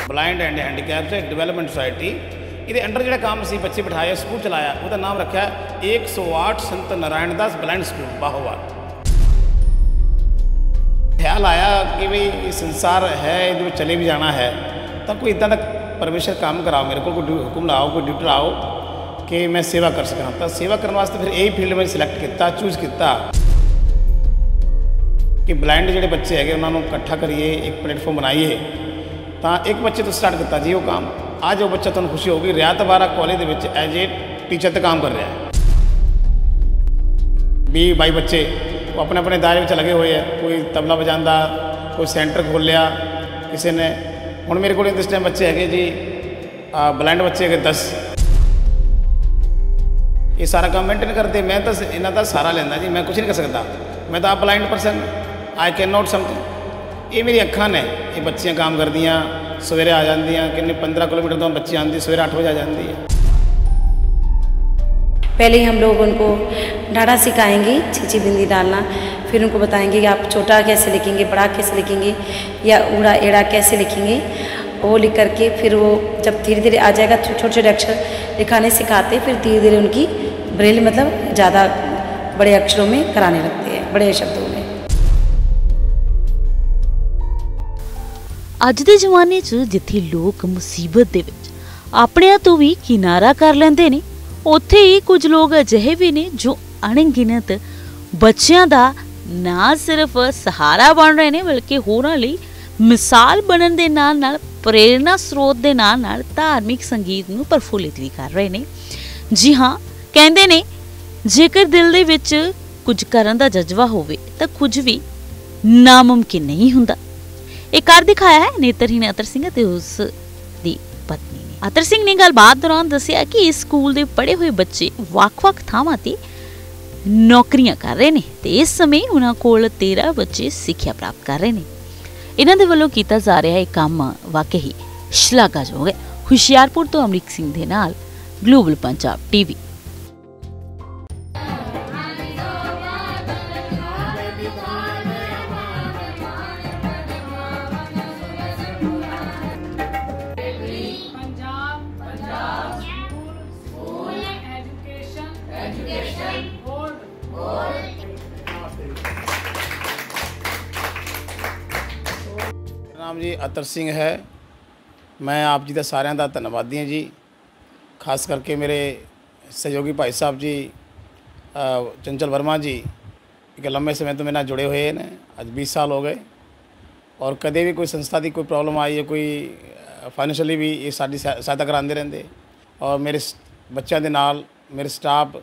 Blind and ਹੈਂਡੀਕੈਪਸ development society ਇਹਦੇ under ਜਿਹੜਾ ਕੰਮ ਅਸੀਂ ਬੱਚੇ ਬਿਠਾਏ ਸਕੂਲ ਚਲਾਇਆ ਉਹਦਾ ਨਾਮ ਰੱਖਿਆ 108 ਸੰਤ ਨਾਰਾਇਣ ਦਾਸ ਬਲਾइंड ਸਕੂਲ ਬਾਹੋਵਾਲ। ਖਿਆਲ ਆਇਆ ਕਿ ਵੀ ਸੰਸਾਰ ਹੈ ਇਹਦੇ ਵਿੱਚ ਚਲੇ ਵੀ ਜਾਣਾ ਹੈ ਤਾਂ ਕੋਈ ਇੱਦਾਂ ਦਾ ਪਰਮੇਸ਼ਰ ਕੰਮ ਕਰਾਓ, ਮੇਰੇ ਕੋਲ ਕੋਈ ਹੁਕਮ ਲਾਓ, ਕੋਈ ਡਿਊਟੀ ਲਾਓ ਕਿ ਮੈਂ ਸੇਵਾ ਕਰ ਸਕਾਂ। ਤਾਂ ਸੇਵਾ ਕਰਨ ਵਾਸਤੇ ਫਿਰ ਇਹ ਫੀਲਡ ਮੈਂ ਸਿਲੈਕਟ ਕੀਤਾ, ਚੂਜ਼ ਕੀਤਾ ਕਿ ਬਲਾइंड ਜਿਹੜੇ ਬੱਚੇ ਹੈਗੇ ਉਹਨਾਂ ਨੂੰ ਇਕੱਠਾ ਕਰੀਏ, ਇੱਕ ਪਲੇਟਫਾਰਮ ਬਣਾਈਏ। ਤਾਂ ਇੱਕ ਬੱਚੇ ਤੋਂ ਸਟਾਰਟ ਕੀਤਾ ਜੀ ਉਹ ਕੰਮ। ਅੱਜ ਉਹ ਬੱਚਾ ਤੁਹਾਨੂੰ ਖੁਸ਼ੀ ਹੋਊਗੀ ਰਿਆਤ ਬਾਰਾ ਕਾਲਜ ਦੇ ਵਿੱਚ ਐਜ ਏ ਟੀਚਰ ਤੇ ਕੰਮ ਕਰ ਰਿਹਾ ਹੈ। 20-22 ਬੱਚੇ ਉਹ ਆਪਣੇ ਆਪਣੇ ਦਾਇਰੇ ਵਿੱਚ ਲੱਗੇ ਹੋਏ ਹੈ। ਕੋਈ ਤਬਲਾ ਵਜਾਉਂਦਾ, ਕੋਈ ਸੈਂਟਰ ਖੋਲ੍ਹਿਆ ਕਿਸੇ ਨੇ। ਹੁਣ ਮੇਰੇ ਕੋਲ ਇਸ ਟਾਈਮ ਬੱਚੇ ਹੈਗੇ ਜੀ ਬਲਾइंड ਬੱਚੇ ਹੈਗੇ 10। ਇਹ ਸਾਰਾ ਕੰਮ ਮੇਨਟੇਨ ਕਰਦੇ। ਮੈਂ ਤਾਂ ਇਹਨਾਂ ਦਾ ਸਾਰਾ ਲੈਂਦਾ ਜੀ, ਮੈਂ ਕੁਛ ਨਹੀਂ ਕਰ ਸਕਦਾ। ਮੈਂ ਤਾਂ ਆਪ blind person, I can not something. ਇਹ ਮੇਰੀ ਅੱਖਾਂ ਨੇ। ਇਹ ਬੱਚੀਆਂ ਕੰਮ ਕਰਦੀਆਂ, सवेरे आ जाती कितने 15 किलोमीटर तो बच्ची आती, सवेरे 8 बजे आ जाती है। पहले ही हम लोग उनको डाढ़ा सिखाएंगे, छींची बिंदी डालना। फिर उनको बताएंगे कि आप छोटा कैसे लिखेंगे, बड़ा कैसे लिखेंगे, या ऊड़ा एड़ा कैसे लिखेंगे। वो लिख करके फिर वो जब धीरे धीरे आ जाएगा छोटे छोटे अक्षर लिखाने सिखाते, फिर धीरे धीरे उनकी ब्रेल मतलब ज़्यादा बड़े अक्षरों में कराने लगते हैं, बड़े शब्दों में। ਅੱਜ ਦੇ ਜ਼ਮਾਨੇ 'ਚ ਜਿੱਥੇ ਲੋਕ ਮੁਸੀਬਤ ਦੇ ਵਿੱਚ ਆਪਣਿਆਂ ਤੋਂ ਵੀ ਕਿਨਾਰਾ ਕਰ ਲੈਂਦੇ ਨੇ, ਉੱਥੇ ਹੀ ਕੁਝ ਲੋਕ ਅਜਿਹੇ ਵੀ ਨੇ ਜੋ ਅਣਗਿਣਤ ਬੱਚਿਆਂ ਦਾ ਨਾ ਸਿਰਫ ਸਹਾਰਾ ਬਣ ਰਹੇ ਨੇ ਬਲਕਿ ਹੋਰਾਂ ਲਈ ਮਿਸਾਲ ਬਣਨ ਦੇ ਨਾਲ ਨਾਲ ਪ੍ਰੇਰਨਾ ਸਰੋਤ ਦੇ ਨਾਲ ਨਾਲ ਧਾਰਮਿਕ ਸੰਗੀਤ ਨੂੰ ਪ੍ਰਫੁੱਲਿਤ ਵੀ ਕਰ ਰਹੇ ਨੇ। ਜੀ ਹਾਂ, ਕਹਿੰਦੇ ਨੇ ਜੇਕਰ ਦਿਲ ਦੇ ਵਿੱਚ ਕੁਝ ਕਰਨ ਦਾ ਜਜ਼ਬਾ ਹੋਵੇ ਤਾਂ ਕੁਝ ਵੀ ਨਾਮੁਮਕਿਨ ਨਹੀਂ ਹੁੰਦਾ। ਇਹ ਕਰ ਦਿਖਾਇਆ ਹੈ ਨੇਤਰਹੀਨ ਅਤਰ ਸਿੰਘ ਅਤੇ ਉਸ ਦੀ ਪਤਨੀ ਨੇ। ਅਤਰ ਸਿੰਘ ਨੇ ਗੱਲਬਾਤ ਦੌਰਾਨ ਦੱਸਿਆ ਕਿ ਇਸ ਸਕੂਲ ਦੇ ਪੜ੍ਹੇ ਹੋਏ ਬੱਚੇ ਵੱਖ-ਵੱਖ ਥਾਵਾਂ ਤੇ ਨੌਕਰੀਆਂ ਕਰ ਰਹੇ ਨੇ ਤੇ ਇਸ ਸਮੇਂ ਉਹਨਾਂ ਕੋਲ 13 ਬੱਚੇ ਸਿੱਖਿਆ ਪ੍ਰਾਪਤ ਕਰ ਰਹੇ ਨੇ। ਇਹਨਾਂ ਦੇ ਵੱਲੋਂ ਕੀਤਾ ਜਾ ਰਿਹਾ ਇਹ ਕੰਮ ਵਾਕਈ ਸ਼ਲਾਘਾਯੋਗ ਹੈ। ਹੁਸ਼ਿਆਰਪੁਰ ਤੋਂ ਅਮਰੀਕ ਸਿੰਘ ਦੇ ਨਾਲ ਗਲੋਬਲ ਪੰਜਾਬ ਟੀਵੀ। नाम जी अतर सिंह है। मैं आप जी का सारिਆਂ ਦਾ ਧੰਨਵਾਦੀ ਹਾਂ जी। खास करके मेरे सहयोगी भाई साहब जी चंचल वर्मा जी एक लंबे समय तो मेरे नाल जुड़े हुए हैं। अज 20 साल हो गए और कदे भी कोई संस्था की कोई प्रॉब्लम आई है, कोई फाइनैशियली भी ये साडी सहायता कराते रहते। और मेरे बच्चों के नाल मेरे स्टाफ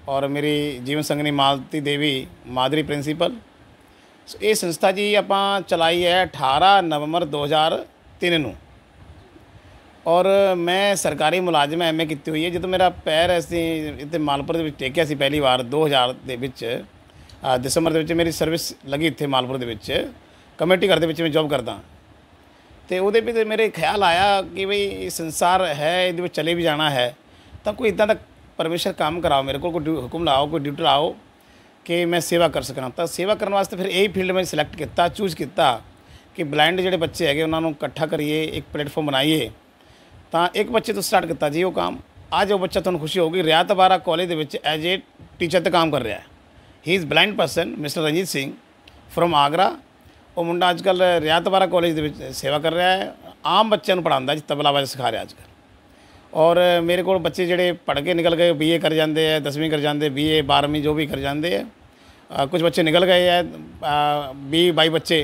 और मेरी जीवन संगनी मालती देवी मादरी प्रिंसीपल, ये संस्था जी आप चलाई है 18 नवंबर 2003 ਨੂੰ। और मैं सरकारी मुलाजम MA की हुई है। जो मेरा पैर ऐसे इतने मालपुर के टेकिया सी पहली बार 2000 के दिसंबर के मेरी सर्विस लगी इतने मालपुर के कमेटी घर के मैं जॉब करता। तो वो भी मेरे ख्याल आया कि भाई संसार है ये चले भी जाना है तो कोई इदा का परमेश्वर काम कराओ, मेरे को कोई हुक्म लाओ, कोई ड्यूटी लाओ कि मैं सेवा कर सਕਾਂ। तो सेवा करने वास्ते फिर यही फील्ड में सिलैक्ट किया, चूज़ किया कि बलाइंड ਜਿਹੜੇ ਬੱਚੇ ਹੈਗੇ ਉਹਨਾਂ ਨੂੰ ਇਕੱਠਾ ਕਰੀਏ, ਇੱਕ ਪਲੇਟਫਾਰਮ ਬਣਾਈਏ। ਤਾਂ ਇੱਕ ਬੱਚੇ ਤੋਂ ਸਟਾਰਟ ਕੀਤਾ ਜੀ ਉਹ ਕੰਮ। ਅੱਜ ਉਹ ਬੱਚਾ ਤੁਹਾਨੂੰ ਖੁਸ਼ੀ ਹੋਊਗੀ ਰਿਆਤ ਬਾਰਾ ਕਾਲਜ ਦੇ ਵਿੱਚ ਐਜ ਏ ਟੀਚਰ ਤੇ ਕੰਮ ਕਰ ਰਿਹਾ ਹੈ। He is blind person mister Ranjit Singh from Agra. ਉਹ ਮੁੰਡਾ ਅੱਜ ਕੱਲ੍ਹ ਰਿਆਤ ਬਾਰਾ ਕਾਲਜ ਦੇ ਵਿੱਚ ਸੇਵਾ ਕਰ ਰਿਹਾ ਹੈ। ਆਮ ਬੱਚਿਆਂ ਨੂੰ ਪੜ੍ਹਾਉਂਦਾ ਜੀ, ਤਬਲਾ ਵਜਾ ਸਿਖਾ ਰਿਹਾ ਅੱਜ ਕੱਲ੍ਹ। और मेरे को बच्चे जोड़े पढ़ के निकल गए, BA कर जाते हैं, 10वीं कर जाते, BA 12वीं जो भी कर जाते हैं। कुछ बच्चे निकल गए हैं, 20-22 बच्चे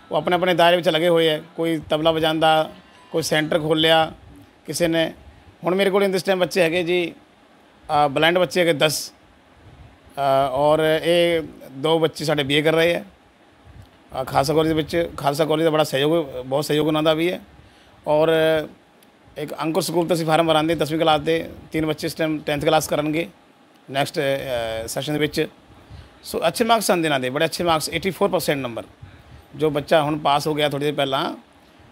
वो अपने अपने दायरे में लगे हुए हैं। कोई तबला बजाता, कोई सेंटर खोल लिया किसी ने। हुण मेरे को इस टाइम बच्चे है जी बलाइंड बच्चे है 10 और ये 2 बच्चे साढ़े BA कर रहे हैं। खालसा कॉलेज खालसा कॉलेज का बड़ा सहयोग, बहुत सहयोग उन्होंने भी है। और एक अंकुर स्कूल तो असीं फार्म भरांदे 10वीं क्लास के 3 बच्चे इस टाइम 10th क्लास करेंगे नैक्सट सैशन के। सो अच्छे मार्क्स आते इन्होंने, बड़े अच्छे मार्क्स 84% नंबर। जो बच्चा हुण पास हो गया थोड़ी देर पहला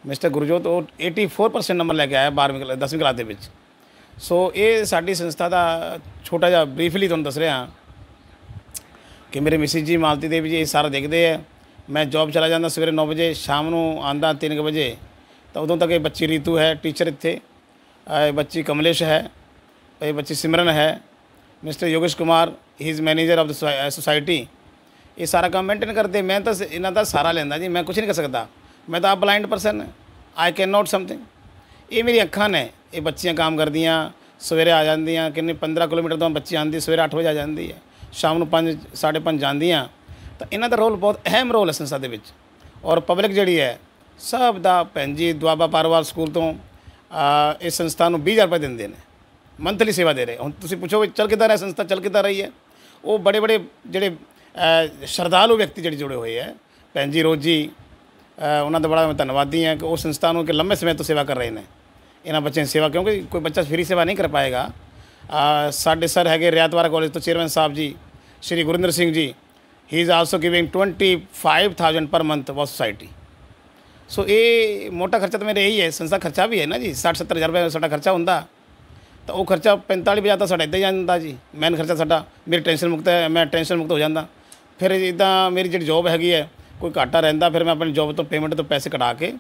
मिस्टर गुरजोत, वो 84% नंबर लैके आया 10वीं क्लास के। सो ये साडी संस्था का छोटा जिहा ब्रीफली तुहानूं दस रहा। कि मेरे मिसिज जी मालती देवी जी ये सारा देखते हैं। मैं जॉब चला जाता सवेरे 9 बजे, शाम को आंदा 3 बजे। तो उदों तक ये बच्ची रीतू है टीचर इत्थे, ये बच्ची कमलेश है, ये बच्ची सिमरन है, mister Yogesh Kumar he is manager of the society. ये सारा काम मेंटेन करते। मैं तो इन्हों का सारा लेंदा जी, मैं कुछ नहीं कर सकता। मैं तो आप blind person, I can not something. ये मेरी अखां ने, ये बच्चियाँ काम करदियाँ, सवेरे आ जांदियाँ, किन्ने 15 किलोमीटर तो बच्ची आती, सवेरे 8 बजे आ जाती है, शाम को 5 साढ़े 5 जांदियाँ। तो इन्हों का रोल बहुत अहम रोल है संस्था के विच। और पब्लिक जी है सब का भैन जी दुआबा पारोवाल स्कूल तो इस संस्था को 20,000 रुपये देंगे ने, मंथली सेवा दे रहे। हम तुम पूछो चल कितना रहा संस्था, चल कितना रही है। वो बड़े बड़े जोड़े श्रद्धालु व्यक्ति जोड़े जुड़े हुए है, भैन जी रोज जी, उन्होंने बड़ा मैं धन्यवादी हैं कि वो संस्था को लंबे समय तो सेवा कर रहे हैं इन्होंने बच्चों की सेवा, क्योंकि कोई बच्चा फ्री सेवा नहीं कर पाएगा। साढ़े सर है रियातवारा कॉलेज तो चेयरमैन साहब ji Shri Gurinder Singh ji, he is also giving 25,000 per month for society. सो ये मोटा खर्चा तो मेरे यही है, संस्था खर्चा भी है ना जी, 60-70 हज़ार रुपये साडा खर्चा होंदा, तो वो खर्चा 45,000 तो साडा इदा ही जाता जी। मैन खर्चा साडा, मेरी टेंशन मुक्त है, मैं टेंशन मुक्त हो जाता। फिर इदा मेरी जी जॉब हैगी है, कोई घाटा रहिंदा, फिर मैं अपनी जॉब तो पेमेंट तो पैसे कटा के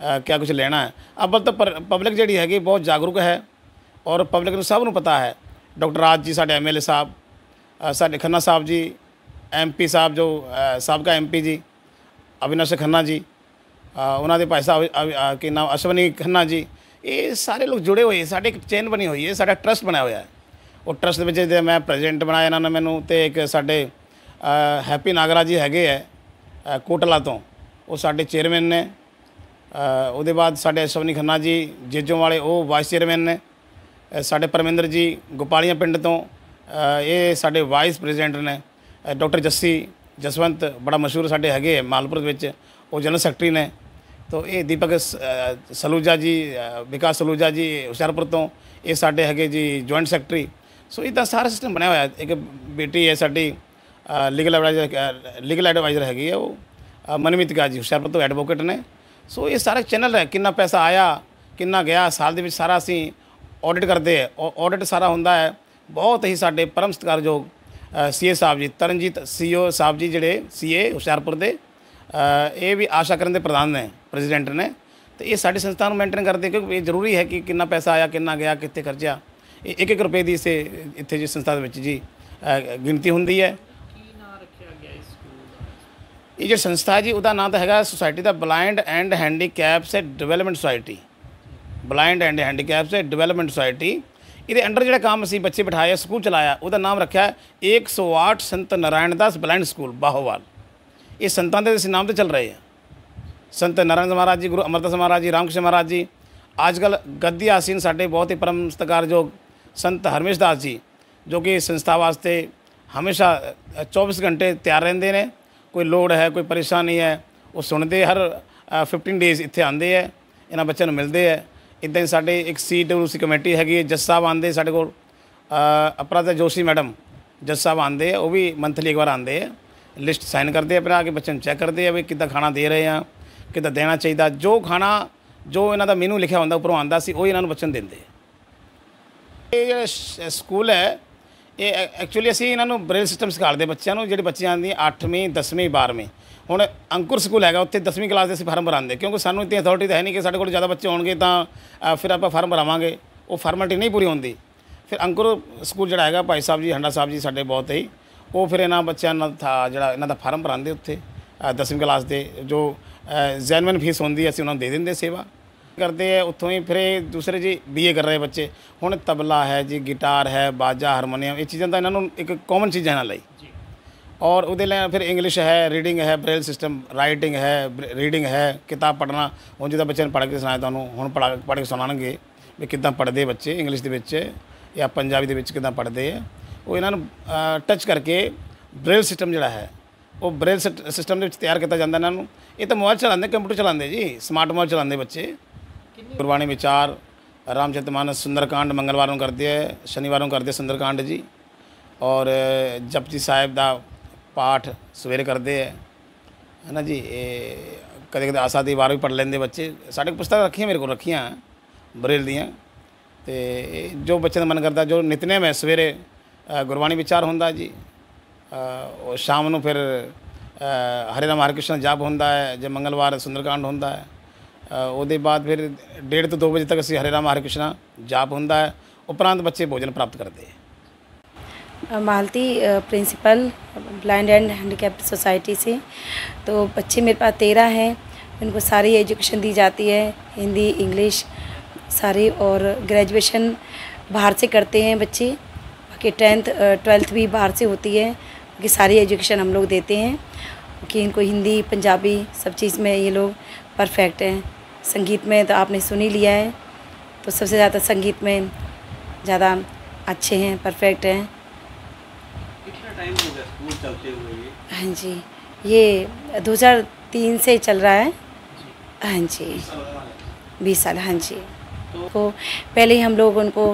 क्या कुछ लेना है। अव्वल तो पब्लिक जी हैगी बहुत जागरूक है, और पब्लिक को सब पता है। डॉक्टर राज जी साडे MLA साहब, साडे खन्ना साहब जी, MP साहब जो साबका MP जी अविनाश खन्ना जी, उन्होंने भाई साहब के नाम अश्वनी खन्ना जी, ये सारे लोग जुड़े हुए, साढ़े एक चेन बनी हुई है, साढ़ा ट्रस्ट बनाया हुआ है। वो ट्रस्ट के मैं प्रेजिडेंट बनाया इन्होंने मैनू, तो एक साढ़े हैप्पी नागरा जी है कोटला तो, वो साढ़े चेयरमैन ने। उसके बाद साढ़े अश्वनी खन्ना जी जेजों वाले, वो वाइस चेयरमैन ने। साढ़े परमिंदर जी गोपालियां पिंड तो, ये साढ़े वाइस प्रेजिडेंट ने। डॉक्टर जसवंत बड़ा मशहूर साढ़े है मालपुर विच, वो जनरल सैकटरी ने। तो ये दीपक सलूजा जी, विकास सलूजा जी हुशियारपुर तो, ये साढ़े है जी जॉइंट सैकटरी। सो इदा सारा सिस्टम बनया हुआ। एक बेटी है साड़ी लीगल एडवाइज़र हैगी है, वो मनमीत जी हुशियारपुर तो एडवोकेट ने। सो ये सारा चैनल है, कितना पैसा आया कितना गया साल के सारा असी ऑडिट करते हैं। ऑडिट सारा होंदा है। बहुत ही साढ़े परम सत्कारयोग CA साहब जी, तरनजीत CO साहब जी जोड़े CA हुशियारपुर के, ये भी आशाकरण के प्रधान ने, प्रेजिडेंट ने। तो ये साड़ी संस्था मेनटेन करते, क्योंकि ये जरूरी है कि कितना पैसा आया कितना गया कितने खर्चा, 1-1 रुपये की इसे इतने जी संस्था जी गिनती होंगी है। ये जो संस्था है जी उसका नाम तो है सोसाइटी का blind and handicaps development society, blind and handicaps development society. ये अंडर जो काम असी बच्चे बिठाए स्कूल चलाया, उसका नाम रखा है 108 संत नारायण दास ब्लाइंड स्कूल बाहोवाल। ये संतां के असी नाम तो चल रहे हैं, संत नारायण महाराज जी, गुरु अमरदास महाराज जी, रामकृष्ण महाराज जी। आजकल गद्दी आसीन साढ़े बहुत ही परम सत्कारयोग संत हरमेश दास जी, जो कि संस्था वास्ते हमेशा 24 घंटे तैयार रहते हैं। कोई लोड़ है कोई परेशानी है वो सुनते, हर 15 डेज़ इत्थे आते हैं, इन्होंने बच्चों मिलते हैं। इदा ही साढ़े एक CWC कमेटी हैगी, जज साहब आते साढ़े को, अपराधा जोशी मैडम जज साहब आते हैं, वो भी मंथली एक बार आते हैं, लिस्ट साइन करते हैं, फिर आके बच्चों चैक करते हैं भी कितना खाना दे रहे हैं, कितना देना चाहिए। जो खाना जो इन्हों का मेनू लिखा होंगे उपरों आता सी, वो इन्होंने बच्चों देंगे। ये स्कूल है ये एक्चुअली असी इन्हों ब्रेल सिस्टम सिखाते बच्चों, जो बच्चे आती 8वीं 10वीं 12वीं। हुण अंकुर स्कूल है उत्थे 10वीं क्लास के असीं फार्म भरांदे, क्योंकि सानूं इतनी अथॉरिटी तो है नहीं कि साडे कोल ज़्यादा बच्चे होणगे तो फिर आप फार्म भरावांगे, वो फार्मैलिटी नहीं पूरी होंदी। फिर अंकुर स्कूल जिहड़ा हैगा भाई साहब जी हंडा साहब जी साडे बहुत ही, वो फिर इन्हां बच्चों था जिहड़ा इन्हां दा फार्म भरांदे उत्थे 10वीं क्लास के, जो जैनवन फीस होंदी असीं उन्हां नूं दे दिंदे सेवा करते हैं। उत्थों ही फिर दूसरे जी BA कर रहे बच्चे। हुण तबला है जी, गिटार है, बाजा, हारमोनीयम, ये चीज़ां तो इन्हां नूं एक कॉमन चीज़ इन्हां लई। और उहदे लई फिर इंग्लिश है, रीडिंग है, ब्रेल सिस्टम, राइटिंग है, रीडिंग है, किताब पढ़ना। हुण जिद्दां बच्चे ने पढ़ के सुनाया तुहानूं, हुण पढ़ के सुनाणगे भी किद्दां पढ़दे बच्चे इंग्लिश दे विच या पंजाबी दे विच किद्दां पढ़दे है। वो इन्हां नूं टच करके ब्रेल सिस्टम जिहड़ा है वो ब्रेल सिस्टम दे विच तैयार किया जांदा इन्हां नूं। ये तो मोबाइल चलाते, कंप्यूटर चलाते जी, स्मार्ट मोबाइल चलाते बच्चे। गुरबाणी विचार, रामचरितमानस, सुंदरकांड मंगलवार को करते हैं, शनिवार को करते सुंदरकांड जी। और जपजी साहिब का पाठ सवेरे करते हैं, है ना जी। कदे कदे आसा दी वार भी पढ़ लेंगे बच्चे। साढ़े पुस्तक रखियाँ मेरे को रखियाँ ब्रेल दियाँ, तो जो बच्चे का मन करता जो नितनेम है सवेरे गुरबाणी विचार होंदा जी, और शाम ਨੂੰ फिर हरे राम हरे कृष्ण जाप ਹੁੰਦਾ है, जब मंगलवार सुंदरकांड ਹੁੰਦਾ है। ਉਹਦੇ ਬਾਅਦ फिर 1:30 ਤੋਂ 2 ਵਜੇ तक ਅਸੀਂ हरे राम हरे कृष्ण जाप ਹੁੰਦਾ है। उपरांत बच्चे भोजन प्राप्त करते हैं। Malti principal blind and handicapped society से। तो बच्चे मेरे पास 13 हैं, उनको सारी एजुकेशन दी जाती है, हिंदी इंग्लिश सारी, और ग्रेजुएशन बाहर से करते हैं बच्चे। बाकी 10th 12th भी बाहर से होती है, कि सारी एजुकेशन हम लोग देते हैं कि इनको हिंदी पंजाबी सब चीज़ में ये लोग परफेक्ट हैं। संगीत में तो आपने सुन ही लिया है, तो सबसे ज़्यादा संगीत में ज़्यादा अच्छे हैं, परफेक्ट हैं। कितना टाइम हो गया स्कूल चलते हुए ये? हाँ जी, ये 2003 से चल रहा है। हाँ जी, 20 साल। हाँ जी। तो पहले ही हम लोग उनको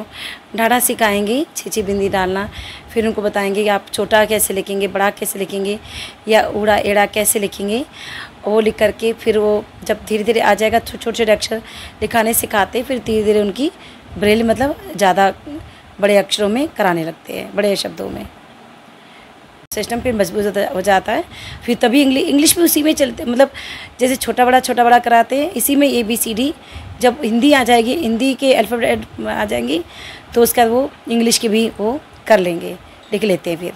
डाढ़ा सिखाएंगे, छिछी बिंदी डालना, फिर उनको बताएंगे कि आप छोटा कैसे लिखेंगे, बड़ा कैसे लिखेंगे, या ऊड़ा एड़ा कैसे लिखेंगे। वो लिख करके फिर वो जब धीरे धीरे आ जाएगा, छोटे छोटे अक्षर लिखाने सिखाते, फिर धीरे धीरे उनकी ब्रेल मतलब ज़्यादा बड़े अक्षरों में कराने लगते हैं, बड़े शब्दों में। सिस्टम फिर मजबूत हो जाता है, फिर तभी इंग्लिश भी उसी में चलते, मतलब जैसे छोटा बड़ा कराते हैं, इसी में ABCD। जब हिंदी आ जाएगी, हिंदी के अल्फ़ाबेट आ जाएंगी, तो उसके बाद वो इंग्लिश की भी वो कर लेंगे, लिख लेते हैं फिर।